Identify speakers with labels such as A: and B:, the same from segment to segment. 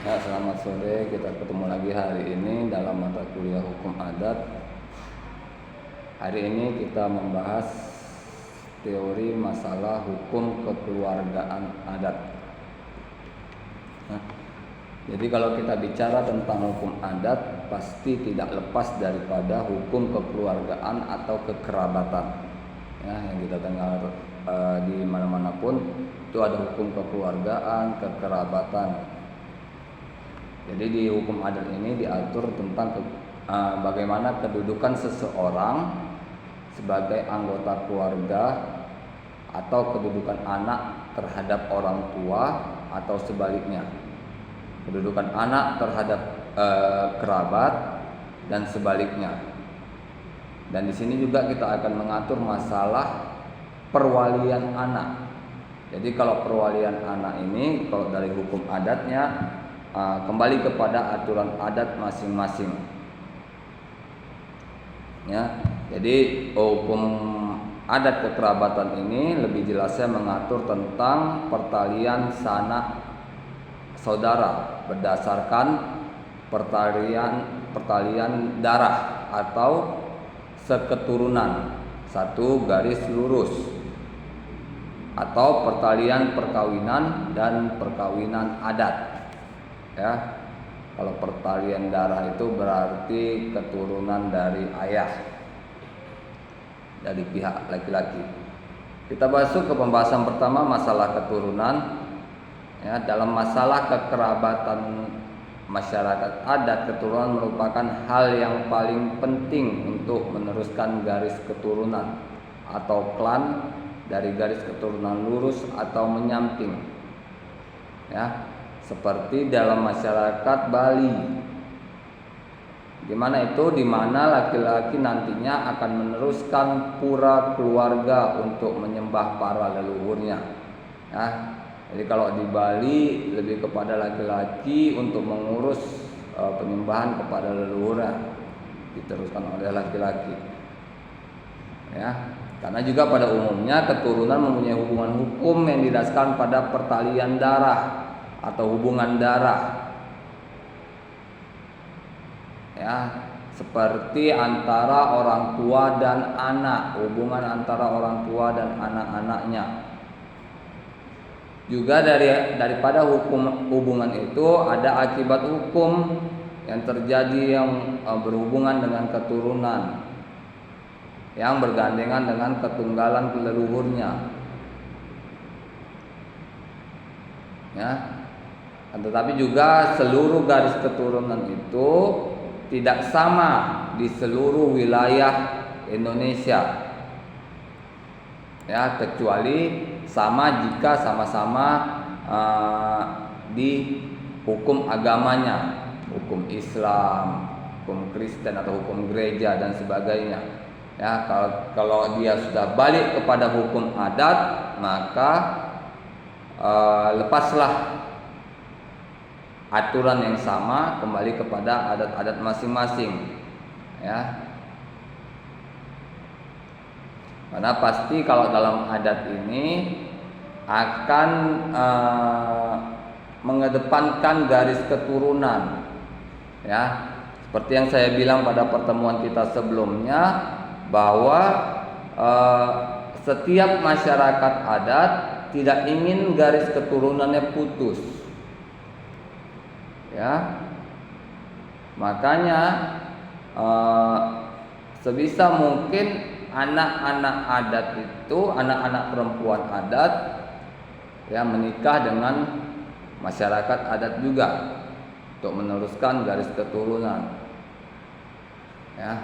A: Ya, selamat sore. Kita ketemu lagi hari ini dalam mata kuliah hukum adat. Hari ini kita membahas teori masalah hukum kekeluargaan adat. Nah, jadi kalau kita bicara tentang hukum adat, pasti tidak lepas daripada hukum kekeluargaan atau kekerabatan. Ya, yang kita dengar di mana-mana pun itu ada hukum kekeluargaan, kekerabatan. Jadi di hukum adat ini diatur tentang bagaimana kedudukan seseorang sebagai anggota keluarga atau kedudukan anak terhadap orang tua atau sebaliknya. Kedudukan anak terhadap kerabat dan sebaliknya. Dan di sini juga kita akan mengatur masalah perwalian anak. Jadi kalau perwalian anak ini kalau dari hukum adatnya kembali kepada aturan adat masing-masing. Ya, jadi hukum adat kekerabatan ini lebih jelasnya mengatur tentang pertalian sanak saudara berdasarkan pertalian darah atau seketurunan satu garis lurus, atau pertalian perkawinan dan perkawinan adat. Ya, kalau pertalian darah itu berarti keturunan dari ayah, dari pihak laki-laki. Kita masuk ke pembahasan pertama, masalah keturunan. Ya, dalam masalah kekerabatan masyarakat adat, keturunan merupakan hal yang paling penting untuk meneruskan garis keturunan atau klan dari garis keturunan lurus atau menyamping. Ya, seperti dalam masyarakat Bali, dimana itu dimana laki-laki nantinya akan meneruskan pura keluarga untuk menyembah para leluhurnya. Ya, jadi kalau di Bali lebih kepada laki-laki untuk mengurus penyembahan kepada leluhurnya, diteruskan oleh laki-laki. Ya, karena juga pada umumnya keturunan mempunyai hubungan hukum yang didasarkan pada pertalian darah atau hubungan darah, ya, seperti antara orang tua dan anak, hubungan antara orang tua dan anak-anaknya. Juga daripada hubungan itu ada akibat hukum yang terjadi yang berhubungan dengan keturunan yang bergandengan dengan ketunggalan leluhurnya. Ya, tetapi juga seluruh garis keturunan itu tidak sama di seluruh wilayah Indonesia. Ya, kecuali sama jika sama-sama di hukum agamanya, hukum Islam, hukum Kristen atau hukum gereja dan sebagainya. Ya, kalau dia sudah balik kepada hukum adat, maka lepaslah aturan yang sama, kembali kepada adat-adat masing-masing. Ya, karena pasti kalau dalam adat ini akan mengedepankan garis keturunan. Ya, seperti yang saya bilang pada pertemuan kita sebelumnya, bahwa setiap masyarakat adat tidak ingin garis keturunannya putus. Ya, makanya sebisa mungkin anak-anak adat itu, anak-anak perempuan adat, ya, menikah dengan masyarakat adat juga untuk meneruskan garis keturunan. Ya,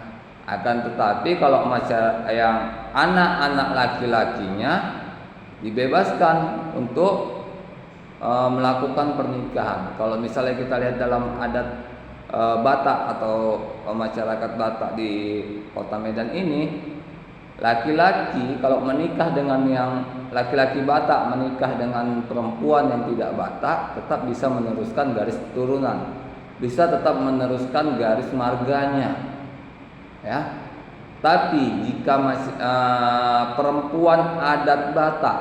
A: akan tetapi kalau masyarakat yang anak-anak laki-lakinya dibebaskan untuk melakukan pernikahan. Kalau misalnya kita lihat dalam adat Batak atau masyarakat Batak di Kota Medan ini, laki-laki kalau menikah dengan yang laki-laki Batak menikah dengan perempuan yang tidak Batak, tetap bisa meneruskan garis keturunan, bisa tetap meneruskan garis marganya. Ya, tapi jika perempuan adat Batak,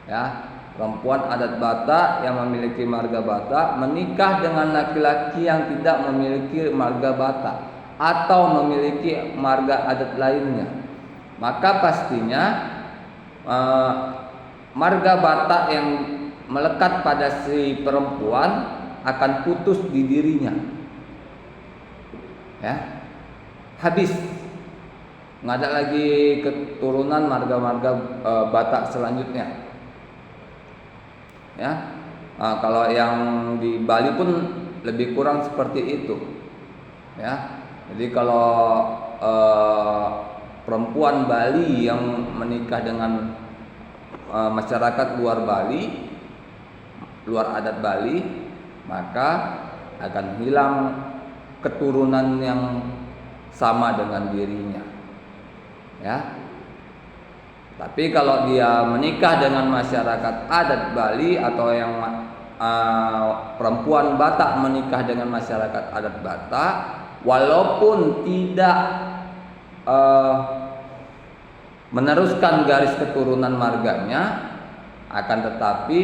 A: ya, perempuan adat Batak yang memiliki marga Batak menikah dengan laki-laki yang tidak memiliki marga Batak atau memiliki marga adat lainnya, maka pastinya marga Batak yang melekat pada si perempuan akan putus di dirinya, ya, habis, nggak ada lagi keturunan marga-marga Batak selanjutnya. Ya, kalau yang di Bali pun lebih kurang seperti itu. Ya, jadi kalau perempuan Bali yang menikah dengan masyarakat luar Bali, luar adat Bali, maka akan hilang keturunan yang sama dengan dirinya. Ya. Tapi kalau dia menikah dengan masyarakat adat Bali atau yang perempuan Batak menikah dengan masyarakat adat Batak, walaupun tidak meneruskan garis keturunan marganya, akan tetapi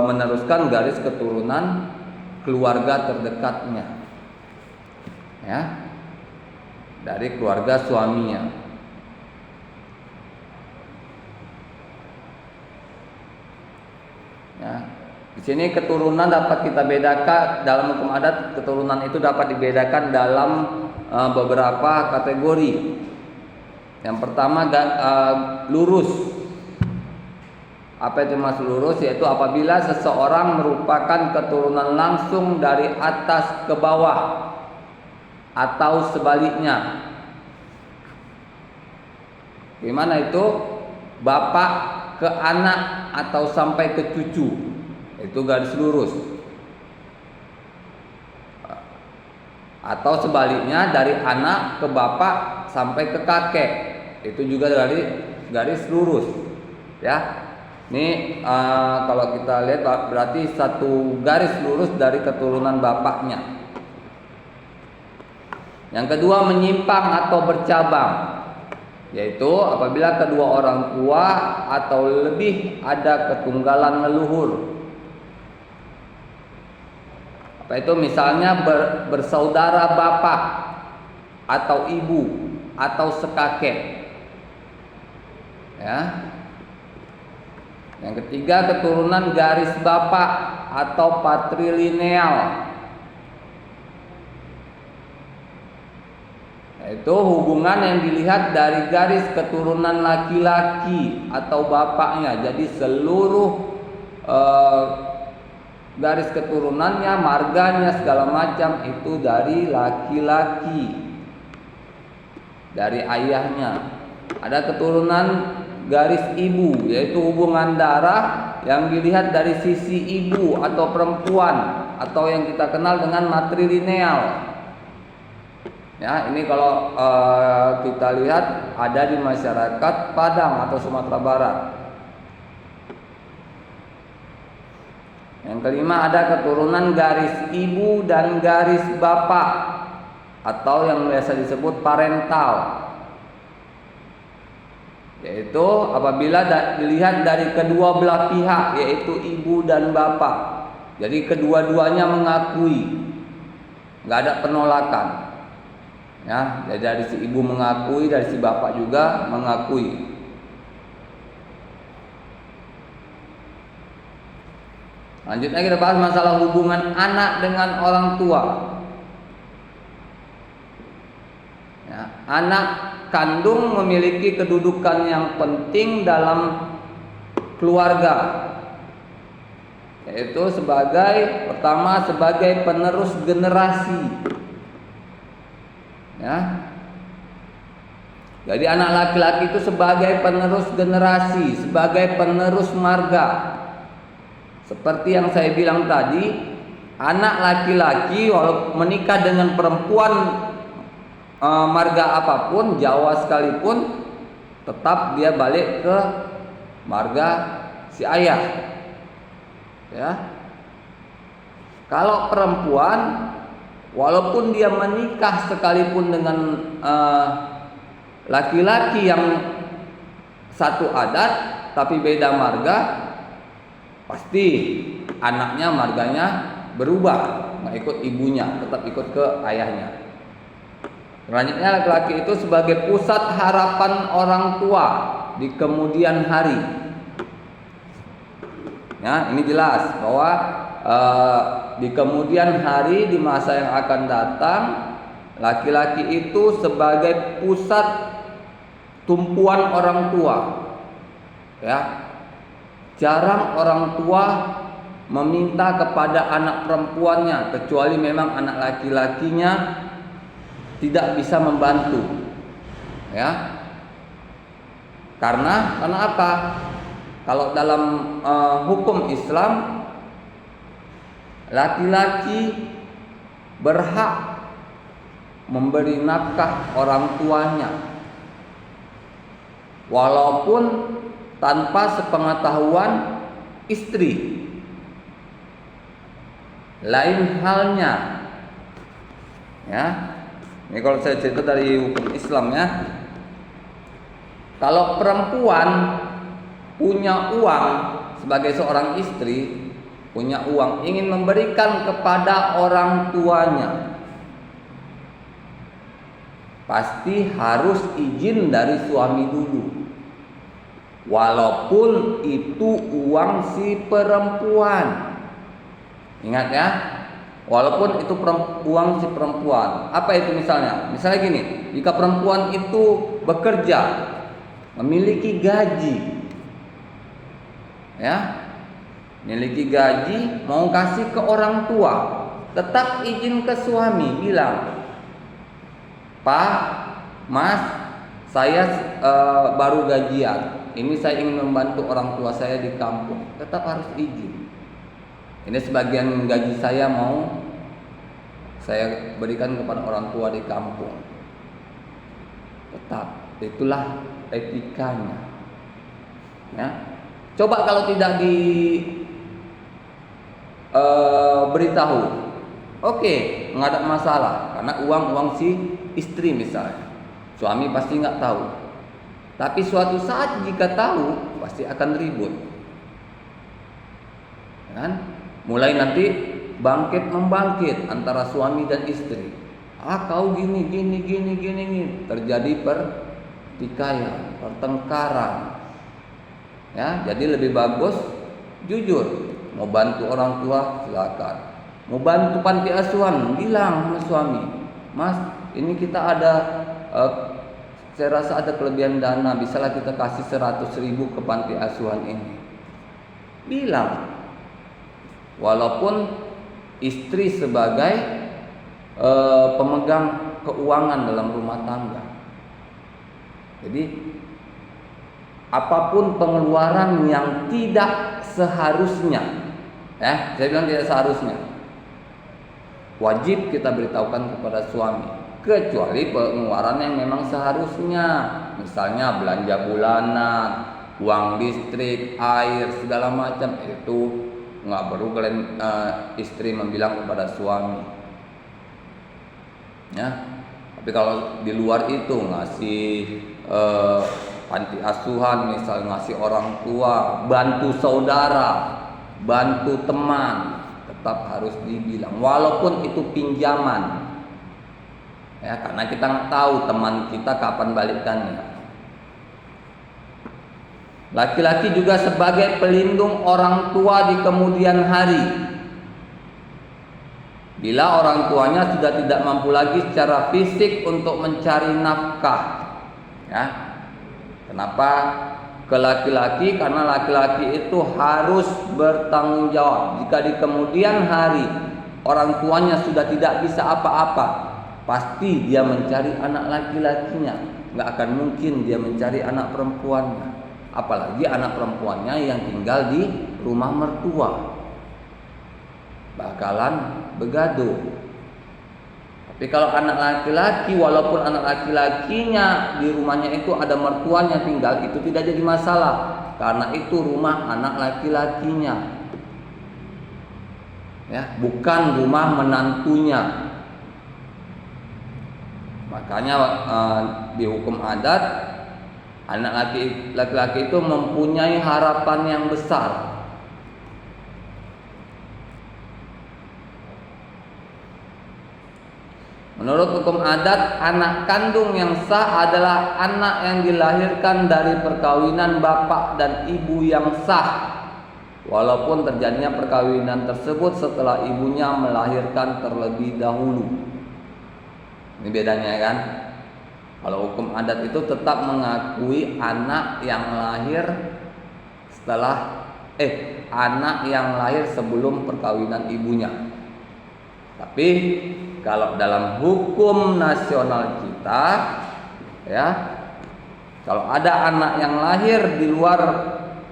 A: meneruskan garis keturunan keluarga terdekatnya, ya, dari keluarga suaminya. Ya, di sini keturunan dapat kita bedakan dalam hukum adat. Keturunan itu dapat dibedakan dalam beberapa kategori. Yang pertama lurus. Apa itu maksud lurus? Yaitu apabila seseorang merupakan keturunan langsung dari atas ke bawah atau sebaliknya. Gimana itu? Bapak ke anak atau sampai ke cucu, itu garis lurus. Atau sebaliknya dari anak ke bapak sampai ke kakek, itu juga dari garis lurus. Ya, ini kalau kita lihat berarti satu garis lurus dari keturunan bapaknya. Yang kedua menyimpang atau bercabang, yaitu apabila kedua orang tua atau lebih ada ketunggalan leluhur. Apa itu? Misalnya bersaudara bapak atau ibu atau sekakek. Ya. Yang ketiga keturunan garis bapak atau patrilineal. Itu hubungan yang dilihat dari garis keturunan laki-laki atau bapaknya. Jadi seluruh garis keturunannya, marganya, segala macam itu dari laki-laki, dari ayahnya. Ada keturunan garis ibu, yaitu hubungan darah yang dilihat dari sisi ibu atau perempuan, atau yang kita kenal dengan matrilineal. Ya, ini kalau kita lihat ada di masyarakat Padang atau Sumatera Barat. Yang kelima ada keturunan garis ibu dan garis bapak atau yang biasa disebut parental. Yaitu apabila dilihat dari kedua belah pihak, yaitu ibu dan bapak. Jadi kedua-duanya mengakui, nggak ada penolakan. Ya, jadi dari si ibu mengakui, dari si bapak juga mengakui. Lanjutnya kita bahas masalah hubungan anak dengan orang tua. Ya, anak kandung memiliki kedudukan yang penting dalam keluarga, yaitu pertama sebagai penerus generasi. Ya. Jadi anak laki-laki itu sebagai penerus generasi, sebagai penerus marga. Seperti yang saya bilang tadi, anak laki-laki walau menikah dengan perempuan marga apapun, Jawa sekalipun, tetap dia balik ke marga si ayah. Ya. Kalau perempuan, walaupun dia menikah sekalipun dengan laki-laki yang satu adat tapi beda marga, pasti anaknya marganya berubah, nggak ikut ibunya, tetap ikut ke ayahnya. Selanjutnya laki-laki itu sebagai pusat harapan orang tua di kemudian hari. Ya, ini jelas bahwa di kemudian hari, di masa yang akan datang, laki-laki itu sebagai pusat tumpuan orang tua. Ya, jarang orang tua meminta kepada anak perempuannya, kecuali memang anak laki-lakinya tidak bisa membantu. Ya, karena apa? Kalau dalam hukum Islam, laki-laki berhak memberi nafkah orang tuanya, walaupun tanpa sepengetahuan istri. Lain halnya, ya. Ini kalau saya cerita dari hukum Islam, ya. Kalau perempuan punya uang sebagai seorang istri, punya uang, ingin memberikan kepada orang tuanya, pasti harus izin dari suami dulu. Walaupun itu uang si perempuan. Ingat, ya. Walaupun itu uang si perempuan. Apa itu misalnya? Misalnya gini, jika perempuan itu bekerja, memiliki gaji, ya, memiliki gaji, mau kasih ke orang tua, tetap izin ke suami, bilang, Pak, Mas, saya baru gajian, ini saya ingin membantu orang tua saya di kampung, tetap harus izin. Ini sebagian gaji saya mau saya berikan kepada orang tua di kampung. Tetap, itulah etikanya. Ya. Coba kalau tidak beritahu, oke, nggak ada masalah, karena uang si istri misalnya, suami pasti nggak tahu. Tapi suatu saat jika tahu, pasti akan ribut, kan? Mulai nanti membangkit antara suami dan istri. Kau gini, terjadi pertikaian, pertengkaran. Ya, jadi lebih bagus jujur. Mau bantu orang tua, silakan. Mau bantu panti asuhan, bilang sama suami, Mas, ini kita ada, saya rasa ada kelebihan dana, bisalah kita kasih 100.000 ke panti asuhan ini. Bilang. Walaupun istri sebagai pemegang keuangan dalam rumah tangga. Jadi apapun pengeluaran yang tidak seharusnya, saya bilang tidak seharusnya, wajib kita beritahukan kepada suami, kecuali pengeluaran yang memang seharusnya, misalnya belanja bulanan, uang listrik, air, segala macam, itu nggak perlu kalian istri membilang kepada suami, ya. Tapi kalau di luar itu ngasih panti asuhan, misalnya ngasih orang tua, bantu saudara, bantu teman, tetap harus dibilang, walaupun itu pinjaman, ya, karena kita nggak tahu teman kita kapan balikannya. Laki-laki juga sebagai pelindung orang tua di kemudian hari. Bila orang tuanya sudah tidak mampu lagi secara fisik untuk mencari nafkah, ya. Kenapa ke laki-laki? Karena laki-laki itu harus bertanggung jawab. Jika di kemudian hari orang tuanya sudah tidak bisa apa-apa, pasti dia mencari anak laki-lakinya. Nggak akan mungkin dia mencari anak perempuannya. Apalagi anak perempuannya yang tinggal di rumah mertua, bakalan begaduh. Tapi kalau anak laki-laki, walaupun anak laki-lakinya di rumahnya itu ada mertuanya tinggal, itu tidak jadi masalah, karena itu rumah anak laki-lakinya, ya, bukan rumah menantunya. Makanya di hukum adat, anak laki-laki itu mempunyai harapan yang besar, Menurut hukum adat, anak kandung yang sah adalah anak yang dilahirkan dari perkawinan bapak dan ibu yang sah, walaupun terjadinya perkawinan tersebut setelah ibunya melahirkan terlebih dahulu. Ini bedanya kan? Kalau hukum adat itu tetap mengakui anak yang lahir anak yang lahir sebelum perkawinan ibunya. Tapi kalau dalam hukum nasional kita, ya, kalau ada anak yang lahir di luar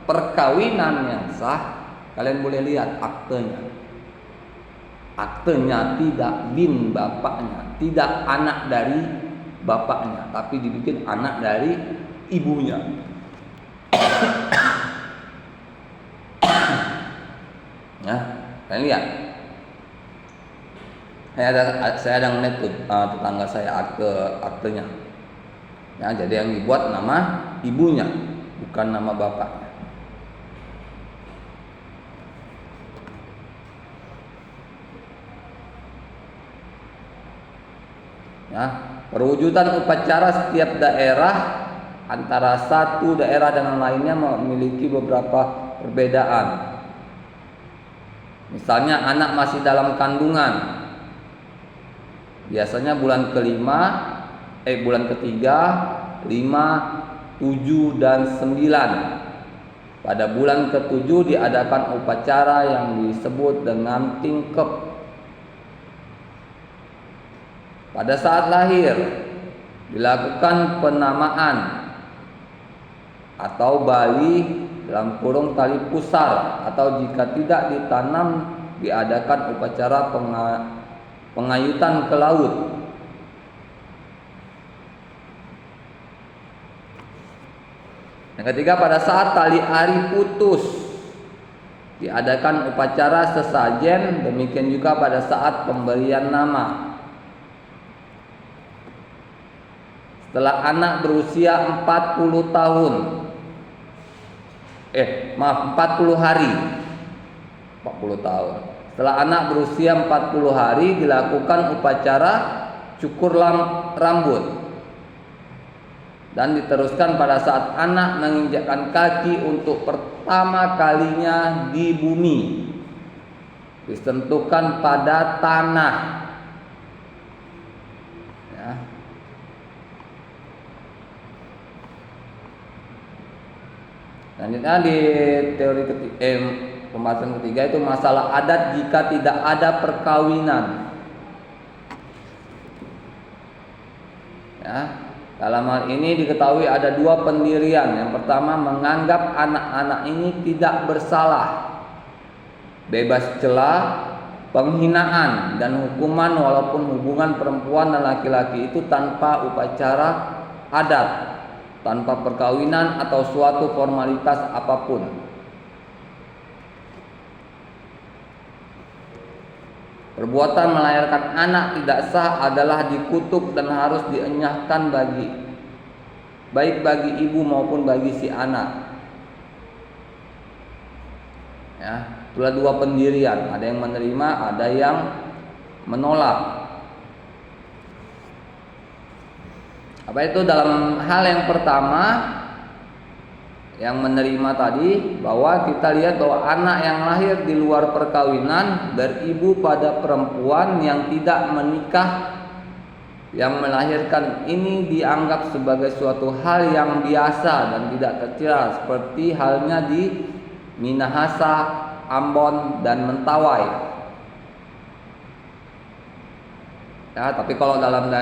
A: perkawinan yang sah, kalian boleh lihat aktenya. Aktenya tidak bin bapaknya, tidak anak dari bapaknya, tapi dibikin anak dari ibunya. Ya, kalian lihat. Saya ada ngeliat tetangga saya aktenya. Ya, jadi yang dibuat nama ibunya, bukan nama bapaknya. Ya, perwujudan upacara setiap daerah antara satu daerah dengan lainnya memiliki beberapa perbedaan. Misalnya anak masih dalam kandungan, biasanya bulan ketiga, 5, 7, dan 9. Pada bulan ke-7 diadakan upacara yang disebut dengan tingkep. Pada saat lahir dilakukan penamaan atau bali dalam kurung tali pusar, atau jika tidak ditanam diadakan upacara pengayutan ke laut. Yang ketiga, pada saat tali ari putus diadakan upacara sesajen, demikian juga pada saat pemberian nama. Setelah anak berusia 40 tahun 40 hari. 40 tahun. Setelah anak berusia 40 hari dilakukan upacara cukur rambut. Dan diteruskan pada saat anak menginjakkan kaki untuk pertama kalinya di bumi. Disentuhkan pada tanah. Ya. Selanjutnya di teori pembahasan ketiga itu masalah adat jika tidak ada perkawinan. Ya, dalam hal ini diketahui ada dua pendirian. Yang pertama, menganggap anak-anak ini tidak bersalah, bebas celah, penghinaan dan hukuman walaupun hubungan perempuan dan laki-laki itu tanpa upacara adat, tanpa perkawinan atau suatu formalitas apapun. Perbuatan melahirkan anak tidak sah adalah dikutuk dan harus dienyahkan baik bagi ibu maupun bagi si anak. Ya, itulah dua pendirian, ada yang menerima, ada yang menolak. Apa itu? Dalam hal yang pertama, yang menerima tadi, bahwa kita lihat bahwa anak yang lahir di luar perkawinan beribu pada perempuan yang tidak menikah yang melahirkan ini dianggap sebagai suatu hal yang biasa dan tidak tercela, seperti halnya di Minahasa, Ambon, dan Mentawai. Ya, tapi kalau dalam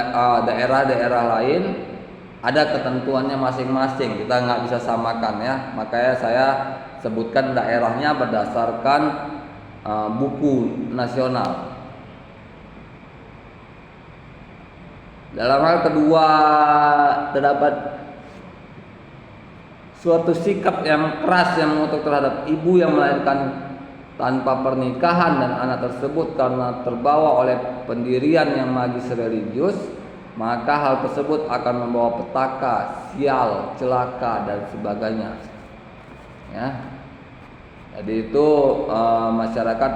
A: daerah-daerah lain ada ketentuannya masing-masing, kita nggak bisa samakan ya. Makanya saya sebutkan daerahnya berdasarkan buku nasional. Dalam hal kedua, terdapat suatu sikap yang keras yang mengutuk terhadap ibu yang melahirkan tanpa pernikahan dan anak tersebut karena terbawa oleh pendirian yang magis religius, maka hal tersebut akan membawa petaka, sial, celaka, dan sebagainya. Ya, jadi itu masyarakat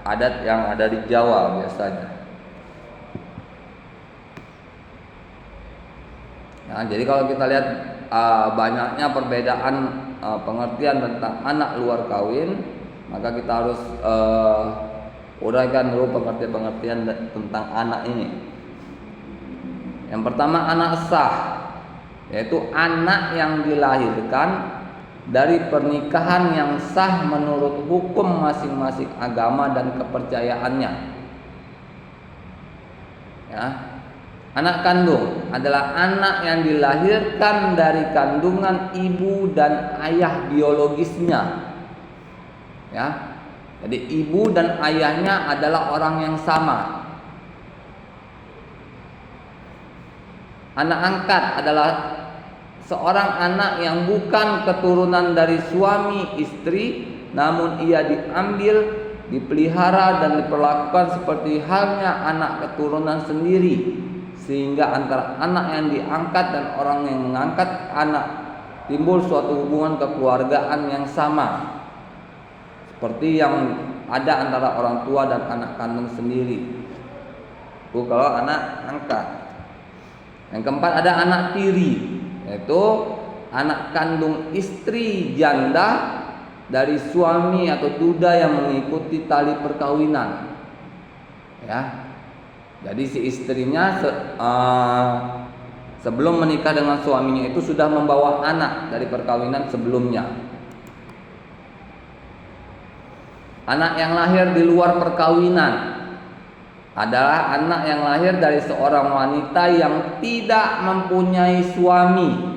A: adat yang ada di Jawa biasanya. Nah, jadi kalau kita lihat banyaknya perbedaan pengertian tentang anak luar kawin, maka kita harus uraikan dulu pengertian tentang anak ini. Yang pertama, anak sah, yaitu anak yang dilahirkan dari pernikahan yang sah menurut hukum masing-masing agama dan kepercayaannya. Ya. Anak kandung adalah anak yang dilahirkan dari kandungan ibu dan ayah biologisnya. Ya. Jadi ibu dan ayahnya adalah orang yang sama. Anak angkat adalah seorang anak yang bukan keturunan dari suami istri, namun ia diambil, dipelihara dan diperlakukan seperti halnya anak keturunan sendiri, sehingga antara anak yang diangkat dan orang yang mengangkat anak timbul suatu hubungan kekeluargaan yang sama, seperti yang ada antara orang tua dan anak kandung sendiri. Itu kalau anak angkat. Yang keempat, ada anak tiri, yaitu anak kandung istri janda dari suami atau duda yang mengikuti tali perkawinan. Ya, jadi si istrinya sebelum menikah dengan suaminya itu sudah membawa anak dari perkawinan sebelumnya. Anak yang lahir di luar perkawinan adalah anak yang lahir dari seorang wanita yang tidak mempunyai suami,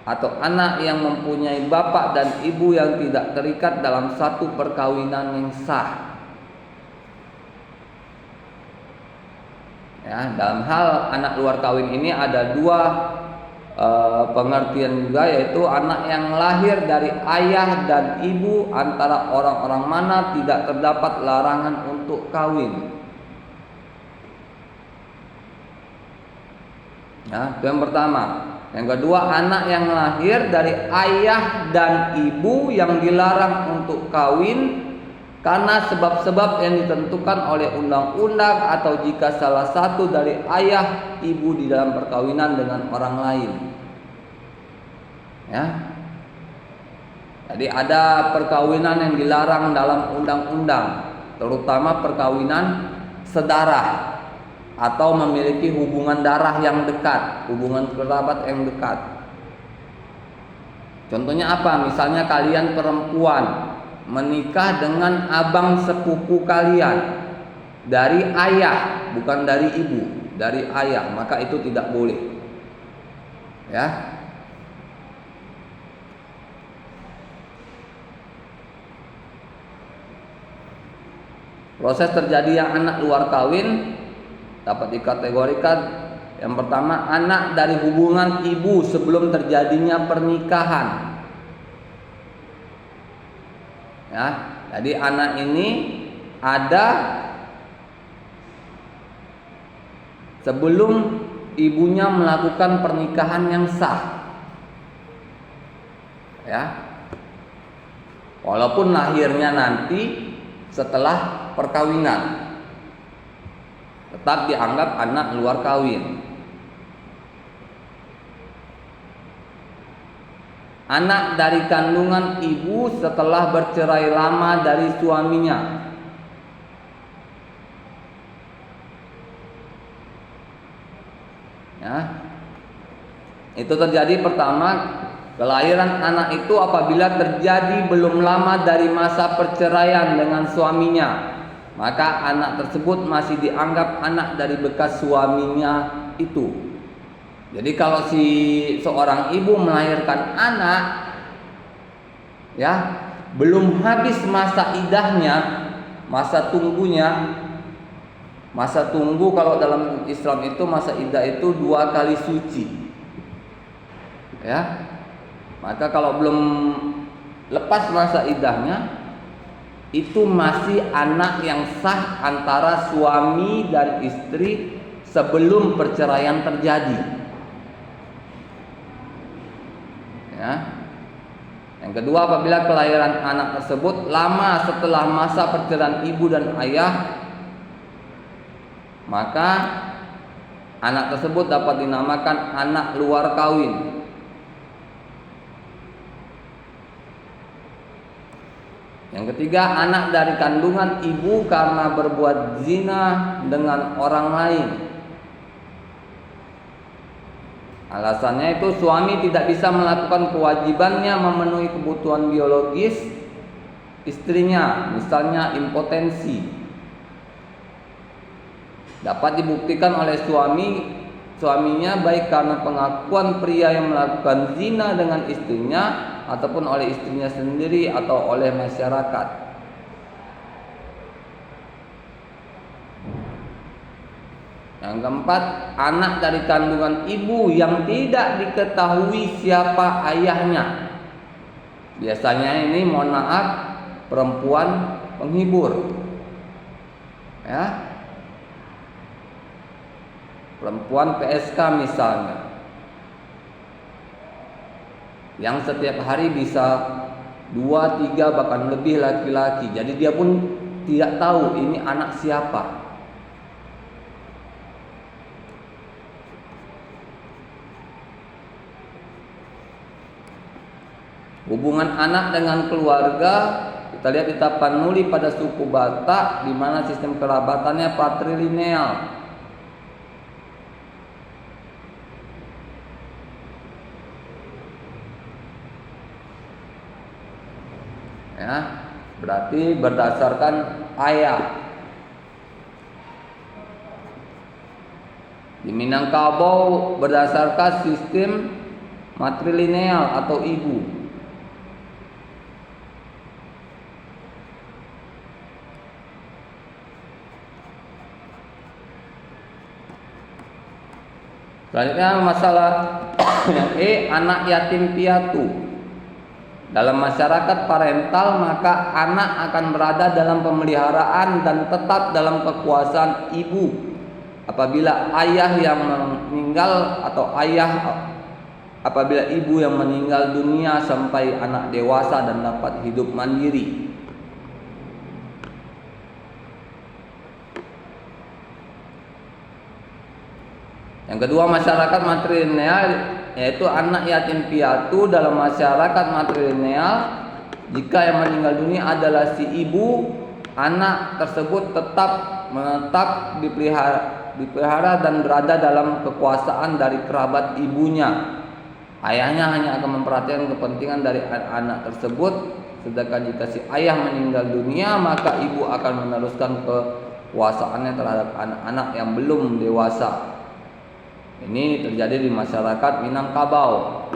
A: atau anak yang mempunyai bapak dan ibu yang tidak terikat dalam satu perkawinan yang sah. Ya, dalam hal anak luar kawin ini ada dua pengertian juga, yaitu anak yang lahir dari ayah dan ibu antara orang-orang mana tidak terdapat larangan untuk kawin. Ya, itu yang pertama. Yang kedua, anak yang lahir dari ayah dan ibu yang dilarang untuk kawin karena sebab-sebab yang ditentukan oleh undang-undang, atau jika salah satu dari ayah ibu di dalam perkawinan dengan orang lain. Ya. Jadi ada perkawinan yang dilarang dalam undang-undang, terutama perkawinan sedarah atau memiliki hubungan darah yang dekat, hubungan kerabat yang dekat. Contohnya apa? Misalnya kalian perempuan menikah dengan abang sepupu kalian dari ayah, bukan dari ibu, dari ayah, maka itu tidak boleh. Ya. Proses terjadinya anak luar kawin dapat dikategorikan, yang pertama, anak dari hubungan ibu sebelum terjadinya pernikahan. Ya, jadi anak ini ada sebelum ibunya melakukan pernikahan yang sah. Ya. Walaupun lahirnya nanti setelah perkawinan, tetap dianggap anak luar kawin. Anak dari kandungan ibu setelah bercerai lama dari suaminya. Ya. Itu terjadi pertama, kelahiran anak itu apabila terjadi belum lama dari masa perceraian dengan suaminya, maka anak tersebut masih dianggap anak dari bekas suaminya itu. Jadi kalau si seorang ibu melahirkan anak, ya, belum habis masa idahnya, masa tunggunya. Masa tunggu kalau dalam Islam itu masa idah itu 2 kali suci. Ya. Maka kalau belum lepas masa idahnya, itu masih anak yang sah antara suami dan istri sebelum perceraian terjadi. Ya. Yang kedua, apabila kelahiran anak tersebut lama setelah masa perceraian ibu dan ayah, maka Anak tersebut dapat dinamakan anak luar kawin. Yang ketiga, anak dari kandungan ibu karena berbuat zina dengan orang lain. Alasannya itu suami tidak bisa melakukan kewajibannya memenuhi kebutuhan biologis istrinya, misalnya impotensi. Dapat dibuktikan oleh suaminya baik karena pengakuan pria yang melakukan zina dengan istrinya ataupun oleh istrinya sendiri atau oleh masyarakat. Yang keempat, anak dari kandungan ibu yang tidak diketahui siapa ayahnya. Biasanya ini, mohon maaf, perempuan penghibur, ya, perempuan PSK misalnya, yang setiap hari bisa 2, 3 bahkan lebih laki-laki. Jadi dia pun tidak tahu ini anak siapa. Hubungan anak dengan keluarga kita lihat di Tapanuli pada suku Batak, di mana sistem kerabatannya patrilineal. Ya, berarti berdasarkan ayah. Di Minangkabau berdasarkan sistem matrilineal atau ibu. Selanjutnya masalah yang anak yatim piatu. Dalam masyarakat parental, maka anak akan berada dalam pemeliharaan dan tetap dalam kekuasaan ibu. Apabila ayah yang meninggal atau apabila ibu yang meninggal dunia sampai anak dewasa dan dapat hidup mandiri. Yang kedua, masyarakat matrilineal, yaitu anak yatim piatu. Dalam masyarakat matrilineal, jika yang meninggal dunia adalah si ibu, anak tersebut tetap menetap dipelihara dan berada dalam kekuasaan dari kerabat ibunya. Ayahnya hanya akan memperhatikan kepentingan dari anak tersebut. Sedangkan jika si ayah meninggal dunia, maka ibu akan meneruskan kekuasaannya terhadap anak-anak yang belum dewasa. Ini terjadi di masyarakat Minangkabau.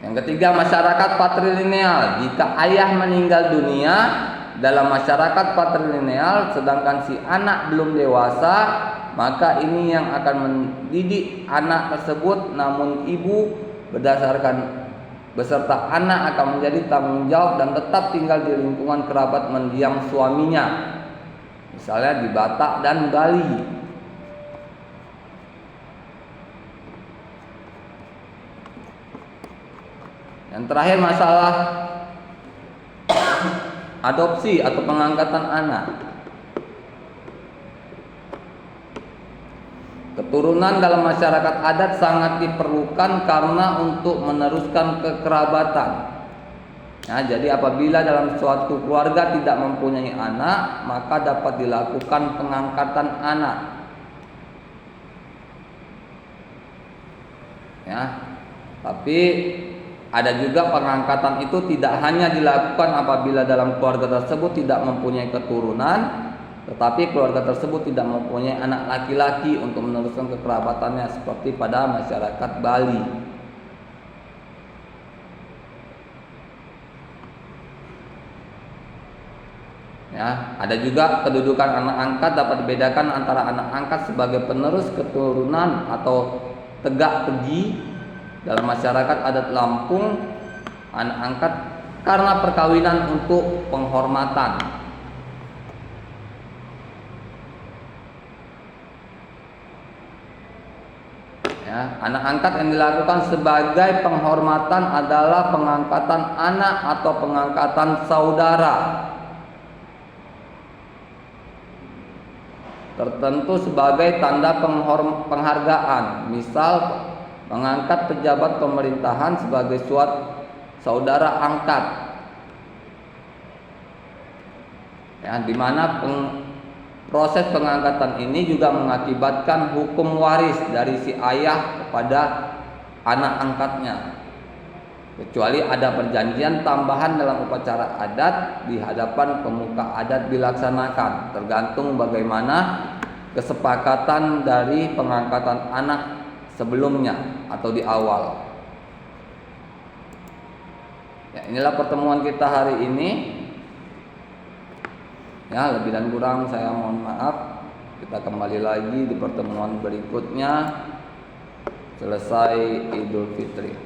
A: Yang ketiga, masyarakat patrilineal. Jika ayah meninggal dunia dalam masyarakat patrilineal, sedangkan si anak belum dewasa, maka ini yang akan mendidik anak tersebut. Namun ibu beserta anak akan menjadi tanggung jawab dan tetap tinggal di lingkungan kerabat mendiang suaminya, misalnya di Batak dan Bali. Yang terakhir, masalah adopsi atau pengangkatan anak. Keturunan dalam masyarakat adat sangat diperlukan karena untuk meneruskan kekerabatan. Nah, jadi apabila dalam suatu keluarga tidak mempunyai anak, maka dapat dilakukan pengangkatan anak. Ya, tapi ada juga pengangkatan itu tidak hanya dilakukan apabila dalam keluarga tersebut tidak mempunyai keturunan, tetapi keluarga tersebut tidak mempunyai anak laki-laki untuk meneruskan kekerabatannya, seperti pada masyarakat Bali. Ya, ada juga kedudukan anak angkat dapat dibedakan antara anak angkat sebagai penerus keturunan atau tegak tegi. Dalam masyarakat adat Lampung, anak angkat karena perkawinan untuk penghormatan. Ya, anak angkat yang dilakukan sebagai penghormatan adalah pengangkatan anak atau pengangkatan saudara. tertentu sebagai tanda penghargaan, misal mengangkat pejabat pemerintahan sebagai saudara angkat, ya, di mana proses pengangkatan ini juga mengakibatkan hukum waris dari si ayah kepada anak angkatnya, kecuali ada perjanjian tambahan dalam upacara adat di hadapan pemuka adat dilaksanakan, tergantung bagaimana kesepakatan dari pengangkatan anak sebelumnya atau di awal. Ya, inilah pertemuan kita hari ini. Ya, lebih dan kurang saya mohon maaf. Kita kembali lagi di pertemuan berikutnya selesai Idul Fitri.